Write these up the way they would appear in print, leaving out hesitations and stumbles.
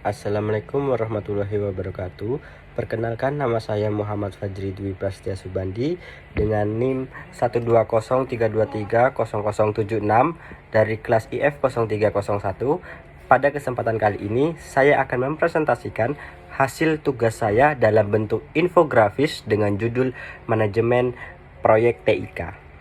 Assalamualaikum warahmatullahi wabarakatuh. Perkenalkan, nama saya Muhammad Fajri Dwi Prasetya Subandi dengan NIM 12032300076 dari kelas IF 0301. Pada kesempatan kali ini, saya akan mempresentasikan hasil tugas saya dalam bentuk infografis dengan judul Manajemen Proyek TIK.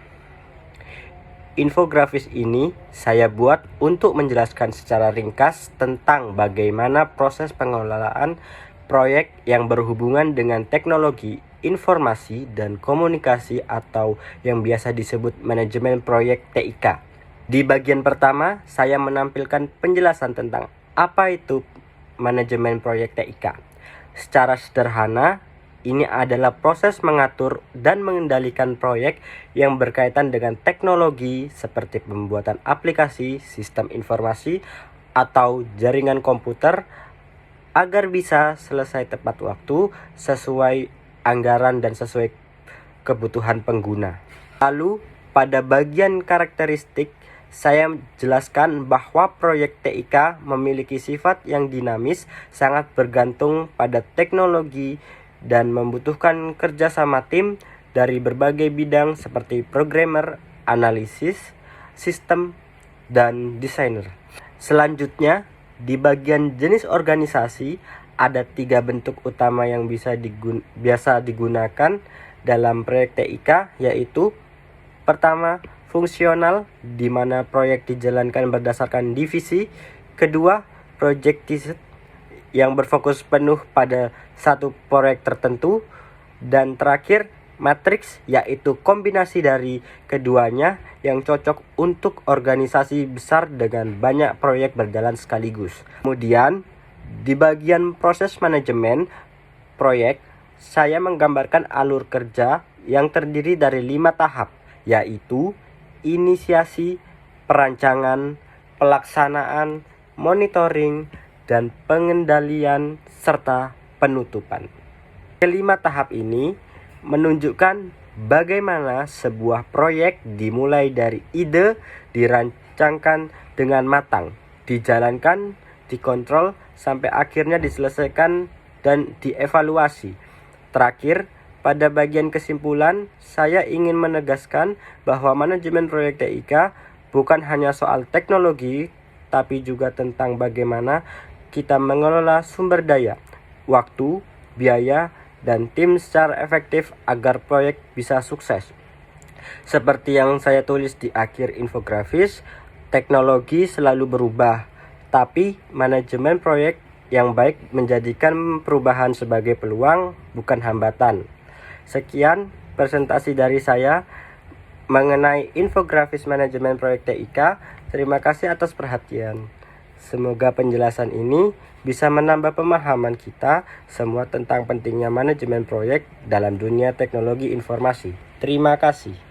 Infografis ini saya buat untuk menjelaskan secara ringkas tentang bagaimana proses pengelolaan proyek yang berhubungan dengan teknologi informasi dan komunikasi atau yang biasa disebut manajemen proyek TIK. Di bagian pertama, saya menampilkan penjelasan tentang apa itu manajemen proyek TIK. Secara sederhana, ini adalah proses mengatur dan mengendalikan proyek yang berkaitan dengan teknologi seperti pembuatan aplikasi, sistem informasi, atau jaringan komputer agar bisa selesai tepat waktu, sesuai anggaran dan sesuai kebutuhan pengguna. Lalu, pada bagian karakteristik, saya jelaskan bahwa proyek TIK memiliki sifat yang dinamis, sangat bergantung pada teknologi, dan membutuhkan kerjasama tim dari berbagai bidang seperti programmer, analisis, sistem, dan desainer. Selanjutnya, di bagian jenis organisasi, ada 3 bentuk utama yang biasa digunakan dalam proyek TIK, yaitu pertama, fungsional, di mana proyek dijalankan berdasarkan divisi. Kedua, projectized, yang berfokus penuh pada satu proyek tertentu. Dan terakhir, matriks, yaitu kombinasi dari keduanya yang cocok untuk organisasi besar dengan banyak proyek berjalan sekaligus. Kemudian, di bagian proses manajemen proyek, saya menggambarkan alur kerja yang terdiri dari 5 tahap, yaitu inisiasi, perancangan, pelaksanaan, monitoring, dan pengendalian serta penutupan. Kelima tahap ini menunjukkan bagaimana sebuah proyek dimulai dari ide, dirancangkan dengan matang, dijalankan, dikontrol, sampai akhirnya diselesaikan dan dievaluasi. Terakhir, pada bagian kesimpulan, saya ingin menegaskan bahwa manajemen proyek TIK bukan hanya soal teknologi, tapi juga tentang bagaimana kita mengelola sumber daya, waktu, biaya, dan tim secara efektif agar proyek bisa sukses. Seperti yang saya tulis di akhir infografis, teknologi selalu berubah, tapi manajemen proyek yang baik menjadikan perubahan sebagai peluang, bukan hambatan. Sekian presentasi dari saya mengenai infografis manajemen proyek TIK. Terima kasih atas perhatian. Semoga penjelasan ini bisa menambah pemahaman kita semua tentang pentingnya manajemen proyek dalam dunia teknologi informasi. Terima kasih.